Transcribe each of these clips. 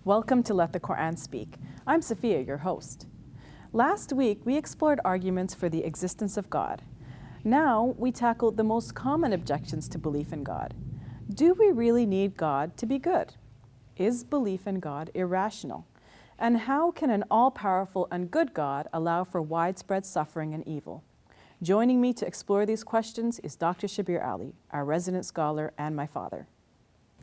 Welcome to Let the Quran Speak. I'm SAFIYYAH, your host. Last week, we explored arguments for the existence of God. Now, we tackled the most common objections to belief in God. Do we really need God to be good? Is belief in God irrational? And how can an all-powerful and good God allow for widespread suffering and evil? Joining me to explore these questions is Dr. Shabir Ally, our resident scholar and my father.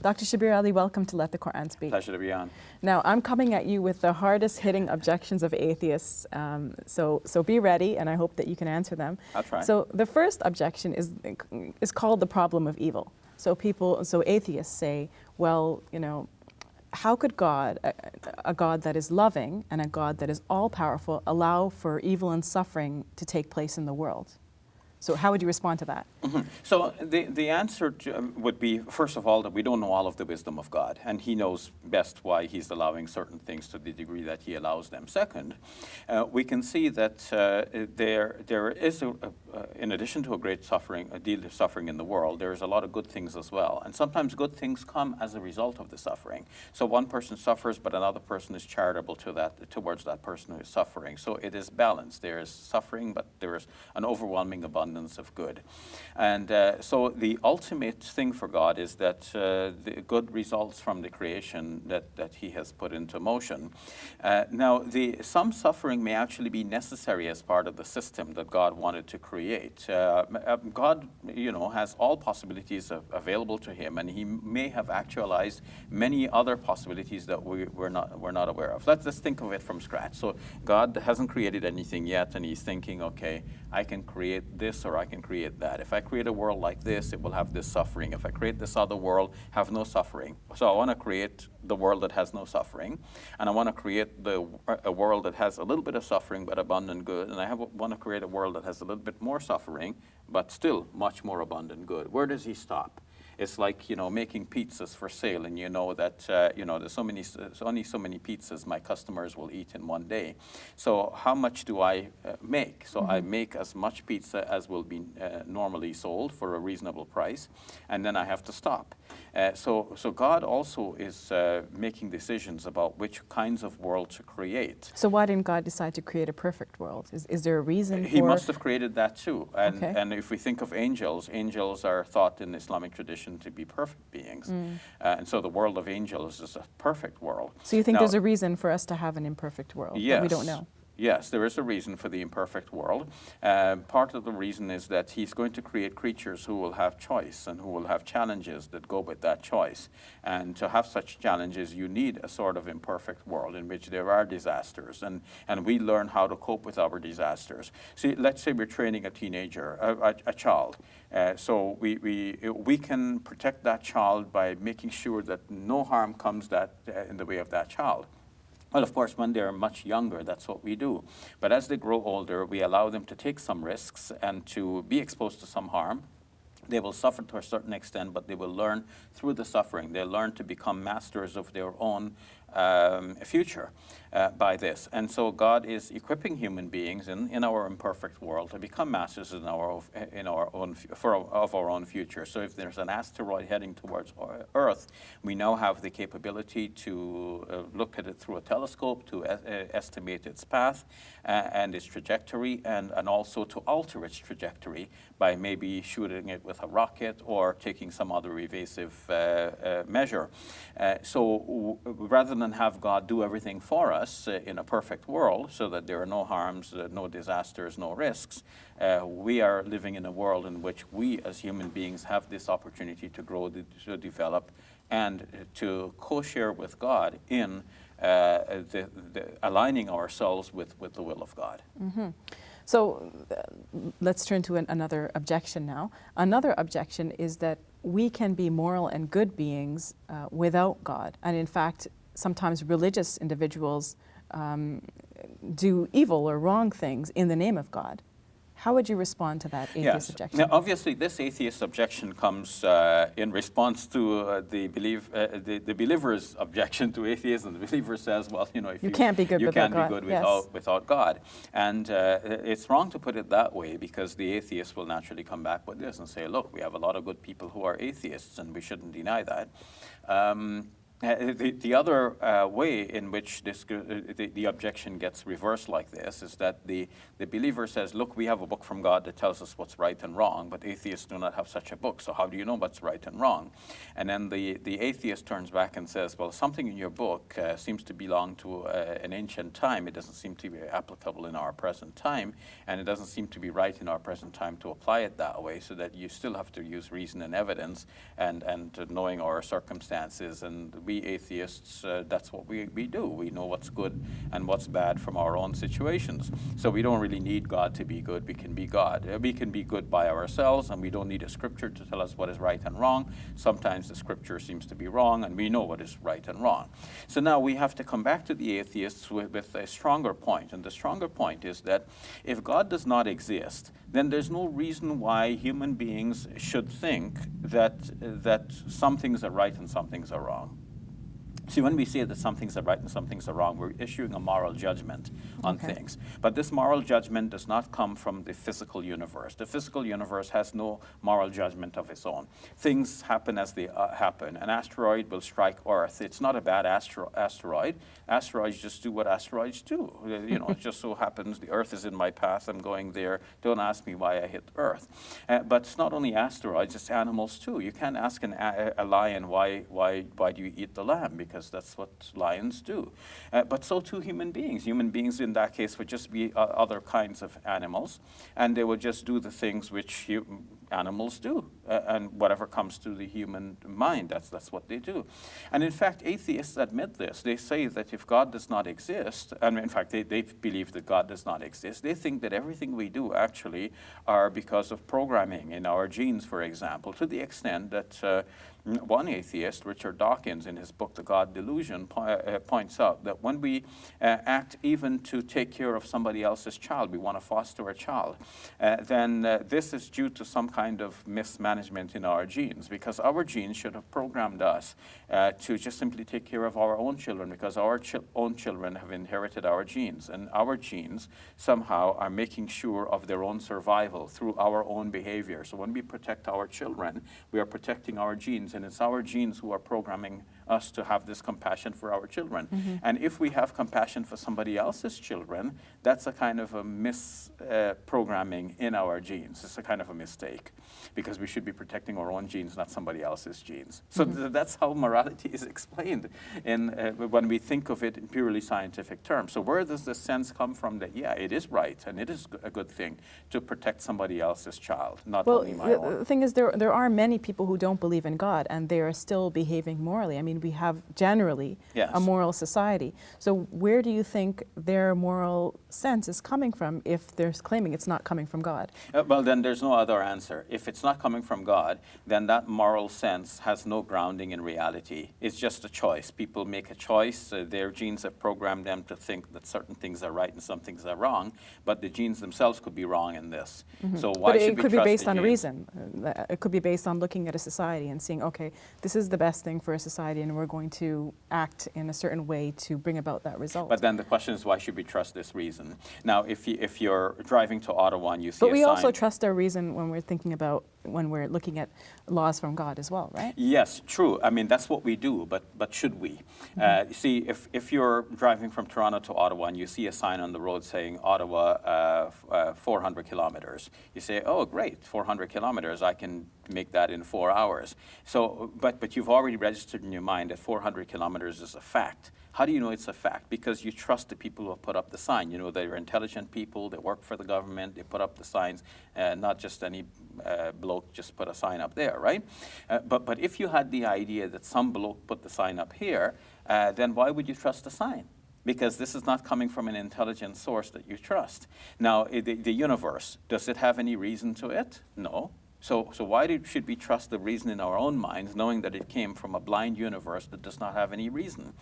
Dr. Shabir Ally, welcome to Let the Quran Speak. Pleasure to be on. Now, I'm coming at you with the hardest hitting objections of atheists, so be ready, and I hope that you can answer them. I'll try. So the first objection is called the problem of evil. So atheists say, well, how could God, a God that is loving and a God that is all-powerful, allow for evil and suffering to take place in the world? So how would you respond to that? Mm-hmm. So the answer would be, first of all, that we don't know all of the wisdom of God, and He knows best why He's allowing certain things to the degree that He allows them. Second, we can see that there is, in addition to a deal of suffering in the world, there is a lot of good things as well. And sometimes good things come as a result of the suffering. So one person suffers, but another person is charitable towards that person who is suffering. So it is balanced. There is suffering, but there is an overwhelming abundance of good. And so the ultimate thing for God is that the good results from the creation that He has put into motion. Now, some suffering may actually be necessary as part of the system that God wanted to create. God, has all possibilities available to Him, and He may have actualized many other possibilities that we're not aware of. Let's think of it from scratch. So God hasn't created anything yet, and He's thinking, okay, I can create this or I can create that. If I create a world like this, it will have this suffering. If I create this other world, have no suffering. So I want to create the world that has no suffering, and I want to create a world that has a little bit of suffering but abundant good, and I want to create a world that has a little bit more suffering but still much more abundant good. Where does He stop? It's like, making pizzas for sale, and that, there's only so many pizzas my customers will eat in one day. So how much do I make? So I make as much pizza as will be normally sold for a reasonable price, and then I have to stop. So God also is making decisions about which kinds of world to create. So why didn't God decide to create a perfect world? Is there a reason He must have created that too. And, okay. And if we think of angels are thought in Islamic tradition to be perfect beings. And so the world of angels is a perfect world. So you think there's a reason for us to have an imperfect world that we don't know? Yes, there is a reason for the imperfect world. Part of the reason is that He's going to create creatures who will have choice and who will have challenges that go with that choice. And to have such challenges, you need a sort of imperfect world in which there are disasters, and we learn how to cope with our disasters. See, let's say we're training a teenager, a child. So we can protect that child by making sure that no harm comes in the way of that child. Well, of course, when they're much younger, that's what we do. But as they grow older, we allow them to take some risks and to be exposed to some harm. They will suffer to a certain extent, but they will learn through the suffering. They'll learn to become masters of their own future by this. And so God is equipping human beings in our imperfect world to become masters of our own future. So if there's an asteroid heading towards Earth, we now have the capability to look at it through a telescope, to estimate its path and its trajectory, and also to alter its trajectory by maybe shooting it with a rocket or taking some other evasive measure. So rather than have God do everything for us in a perfect world so that there are no harms, no disasters, no risks, we are living in a world in which we as human beings have this opportunity to grow, to develop, and to co-share with God in aligning ourselves with the will of God. Mm-hmm. So let's turn to another objection now. Another objection is that we can be moral and good beings without God. And in fact, sometimes religious individuals do evil or wrong things in the name of God. How would you respond to that atheist objection? Now, obviously, this atheist objection comes in response to the believer's objection to atheism. The believer says, well, if you can't be good without God. Without God. And it's wrong to put it that way, because the atheist will naturally come back with this and say, look, we have a lot of good people who are atheists, and we shouldn't deny that. The other way in which the objection gets reversed like this is that the believer says, look, we have a book from God that tells us what's right and wrong, but atheists do not have such a book, so how do you know what's right and wrong? And then the atheist turns back and says, well, something in your book seems to belong to an ancient time. It doesn't seem to be applicable in our present time, and it doesn't seem to be right in our present time to apply it that way, so that you still have to use reason and evidence and knowing our circumstances. And we atheists, that's what we do. We know what's good and what's bad from our own situations. So we don't really need God to be good. We can be God. We can be good by ourselves, and we don't need a scripture to tell us what is right and wrong. Sometimes the scripture seems to be wrong, and we know what is right and wrong. So now we have to come back to the atheists with a stronger point. And the stronger point is that if God does not exist, then there's no reason why human beings should think that some things are right and some things are wrong. See, when we say that some things are right and some things are wrong, we're issuing a moral judgment on things. But this moral judgment does not come from the physical universe. The physical universe has no moral judgment of its own. Things happen as they happen. An asteroid will strike Earth. It's not a bad asteroid. Asteroids just do what asteroids do. You know, it just so happens the Earth is in my path. I'm going there. Don't ask me why I hit Earth. But it's not only asteroids, it's animals too. You can't ask a lion why do you eat the lamb, because that's what lions do. But so too human beings. Human beings in that case would just be other kinds of animals, and they would just do the things which animals do, and whatever comes to the human mind, that's what they do. And in fact, atheists admit this. They say that if God does not exist, and in fact they believe that God does not exist, they think that everything we do actually are because of programming in our genes, for example, to the extent that one atheist, Richard Dawkins, in his book, The God Delusion, points out that when we act even to take care of somebody else's child, we want to foster a child, then this is due to some kind of mismanagement in our genes, because our genes should have programmed us to just simply take care of our own children, because our own children have inherited our genes, and our genes somehow are making sure of their own survival through our own behavior. So when we protect our children, we are protecting our genes, and it's our genes who are programming us to have this compassion for our children. Mm-hmm. And if we have compassion for somebody else's children, that's a kind of a misprogramming in our genes. It's a kind of a mistake, because we should be protecting our own genes, not somebody else's genes. So that's how morality is explained when we think of it in purely scientific terms. So where does the sense come from that, yeah, it is right and it is a good thing to protect somebody else's child, not only my own? The thing is, there are many people who don't believe in God, and they are still behaving morally. I mean, we have generally a moral society. So where do you think their moral sense is coming from if they're claiming it's not coming from God? Well, then there's no other answer. If it's not coming from God, then that moral sense has no grounding in reality. It's just a choice. People make a choice. Their genes have programmed them to think that certain things are right and some things are wrong, but the genes themselves could be wrong in this. Mm-hmm. So why should we trust the genes? But it could be based on reason. It could be based on looking at a society and seeing, okay, this is the best thing for a society, and we're going to act in a certain way to bring about that result. But then the question is, why should we trust this reason? Now, if you're driving to Ottawa and you see a sign... But we also trust our reason when we're looking at laws from God as well, right? Yes, true. I mean, that's what we do, but should we? Mm-hmm. You see, if you're driving from Toronto to Ottawa and you see a sign on the road saying Ottawa 400 kilometers, you say, oh, great, 400 kilometers, I can make that in 4 hours. So, but you've already registered in your mind that 400 kilometers is a fact. How do you know it's a fact? Because you trust the people who have put up the sign. You know, they're intelligent people, they work for the government, they put up the signs, not just any bloke just put a sign up there, right? But if you had the idea that some bloke put the sign up here, then why would you trust the sign? Because this is not coming from an intelligent source that you trust. Now, the universe, does it have any reason to it? No. So why should we trust the reason in our own minds, knowing that it came from a blind universe that does not have any reason?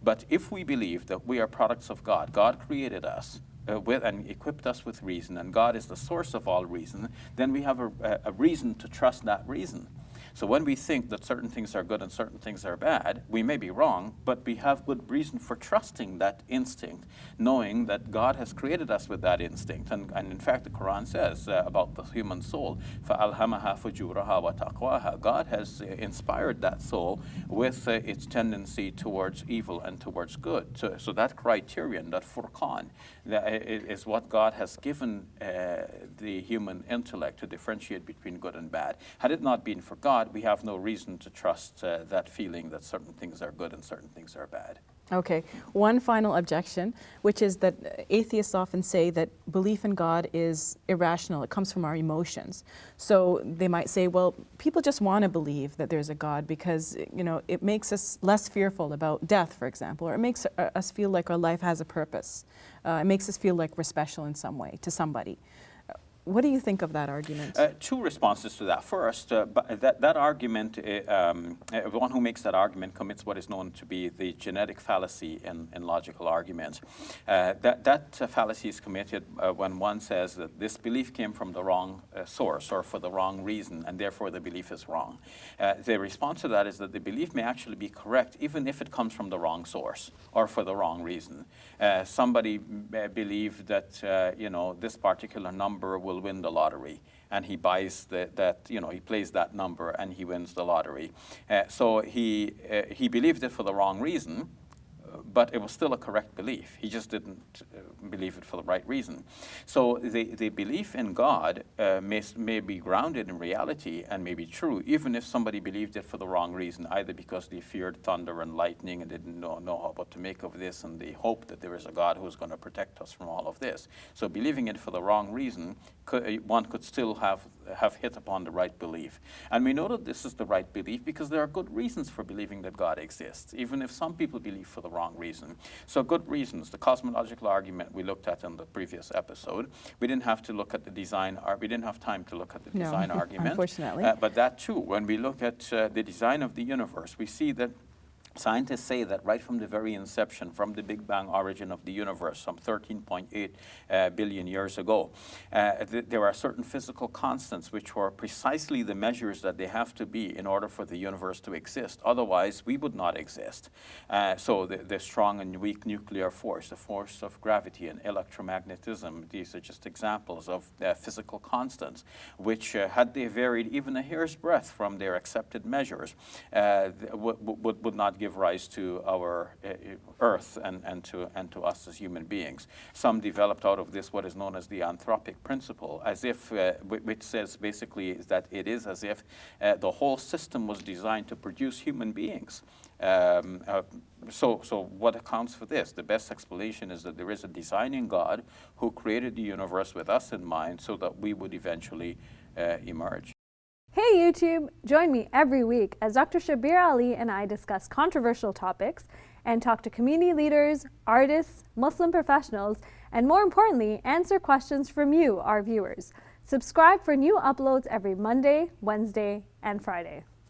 But if we believe that we are products of God, God created us and equipped us with reason, and God is the source of all reason, then we have a reason to trust that reason. So when we think that certain things are good and certain things are bad, we may be wrong, but we have good reason for trusting that instinct, knowing that God has created us with that instinct. And in fact, the Quran says about the human soul, فَأَلْهَمَهَا فُجُورَهَا وَتَقْوَاهَا. God has inspired that soul with its tendency towards evil and towards good. So that criterion, that furqan, is what God has given the human intellect to differentiate between good and bad. Had it not been for God, we have no reason to trust that feeling that certain things are good and certain things are bad. Okay, one final objection, which is that atheists often say that belief in God is irrational. It comes from our emotions. So they might say, well, people just want to believe that there's a God because, you know, it makes us less fearful about death, for example, or it makes us feel like our life has a purpose. It makes us feel like we're special in some way to somebody. What do you think of that argument? Two responses to that. First, but that argument, one who makes that argument commits what is known to be the genetic fallacy in logical arguments. That fallacy is committed when one says that this belief came from the wrong source or for the wrong reason, and therefore the belief is wrong. The response to that is that the belief may actually be correct even if it comes from the wrong source or for the wrong reason. Somebody believed that you know, this particular number will win the lottery, and he buys he plays that number and he wins the lottery. So he believed it for the wrong reason, but it was still a correct belief. He just didn't believe it for the right reason. So the belief in God may be grounded in reality and may be true, even if somebody believed it for the wrong reason, either because they feared thunder and lightning and didn't know what to make of this, and they hoped that there is a God who is going to protect us from all of this. So believing it for the wrong reason, one could still have hit upon the right belief. And we know that this is the right belief because there are good reasons for believing that God exists, even if some people believe for the wrong reason. So good reasons. The cosmological argument we looked at in the previous episode. We didn't have to look at the design, we didn't have time to look at the design argument. Unfortunately. But that too, when we look at the design of the universe, we see that scientists say that right from the very inception, from the Big Bang origin of the universe, some 13.8 billion years ago, there are certain physical constants which were precisely the measures that they have to be in order for the universe to exist. Otherwise, we would not exist. So the strong and weak nuclear force, the force of gravity and electromagnetism, these are just examples of physical constants, which had they varied even a hair's breadth from their accepted measures, would not give rise to our Earth and to us as human beings. Some developed out of this what is known as the anthropic principle, as if, which says basically that it is as if the whole system was designed to produce human beings. So what accounts for this? The best explanation is that there is a designing God who created the universe with us in mind so that we would eventually emerge. Hey YouTube! Join me every week as Dr. Shabir Ally and I discuss controversial topics and talk to community leaders, artists, Muslim professionals, and more importantly, answer questions from you, our viewers. Subscribe for new uploads every Monday, Wednesday, and Friday.